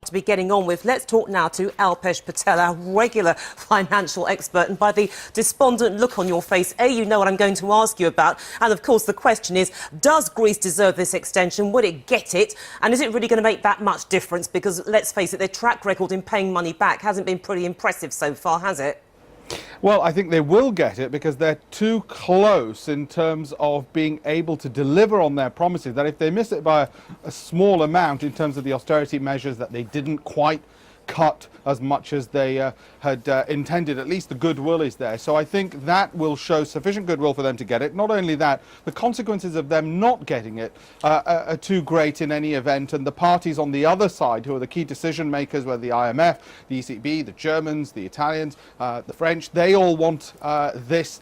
To be getting on with. Let's talk now to Alpesh Patel, our regular financial expert. And by the despondent look on your face, you know what I'm going to ask you about. And of course, the question is, does Greece deserve this extension? Would it get it? And is it really going to make that much difference? Because let's face it, their track record in paying money back hasn't been pretty impressive so far, has it? Well, I think they will get it because they're too close in terms of being able to deliver on their promises, that if they miss it by a small amount in terms of the austerity measures that they didn't quite cut as much as they had intended, at least the goodwill is there. So I think that will show sufficient goodwill for them to get it. Not only that, the consequences of them not getting it are too great in any event, and the parties on the other side, who are the key decision makers, whether the IMF, the ECB, the Germans, the Italians, the French, they all want this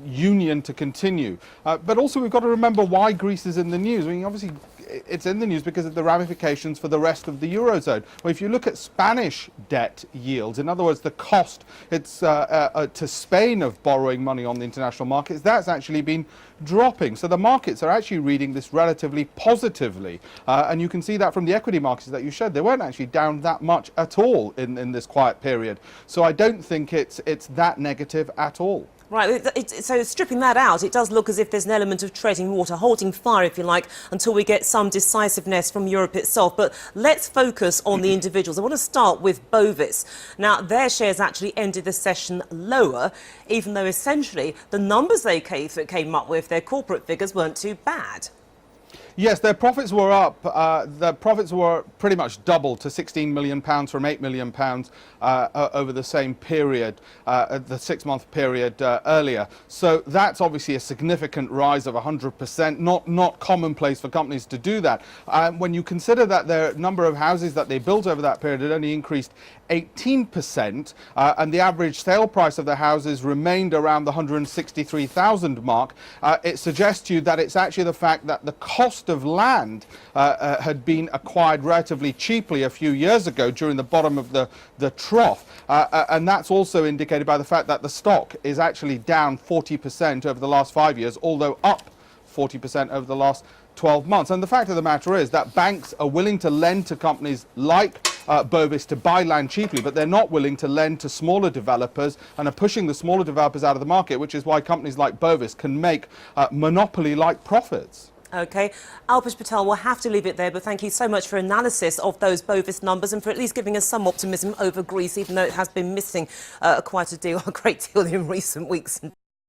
union to continue. But also we've got to remember why Greece is in the news. I mean, obviously it's in the news because of the ramifications for the rest of the Eurozone. Well, if you look at Spanish debt yields, in other words, the cost it's to Spain of borrowing money on the international markets, that's actually been dropping. So the markets are actually reading this relatively positively. And you can see that from the equity markets that you showed. They weren't actually down that much at all in this quiet period. So I don't think it's that negative at all. Right, so stripping that out, it does look as if there's an element of treading water, holding fire, if you like, until we get some decisiveness from Europe itself. But let's focus on the individuals. I want to start with Bovis. Now, their shares actually ended the session lower, even though essentially the numbers they came up with, their corporate figures, weren't too bad. Yes, their profits were up. Their profits were pretty much doubled to £16 million from £8 million over the same period, the 6-month period earlier. So that's obviously a significant rise of 100%, not commonplace for companies to do that. When you consider that their number of houses that they built over that period had only increased 18%, and the average sale price of the houses remained around the 163,000 mark, it suggests to you that it's actually the fact that the cost of land had been acquired relatively cheaply a few years ago during the bottom of the trough, and that's also indicated by the fact that the stock is actually down 40% over the last 5 years, although up 40% over the last 12 months. And the fact of the matter is that banks are willing to lend to companies like Bovis to buy land cheaply, but they're not willing to lend to smaller developers and are pushing the smaller developers out of the market, which is why companies like Bovis can make monopoly-like profits. OK. Alpesh Patel, we'll have to leave it there, but thank you so much for analysis of those Bovis numbers and for at least giving us some optimism over Greece, even though it has been missing quite a great deal in recent weeks.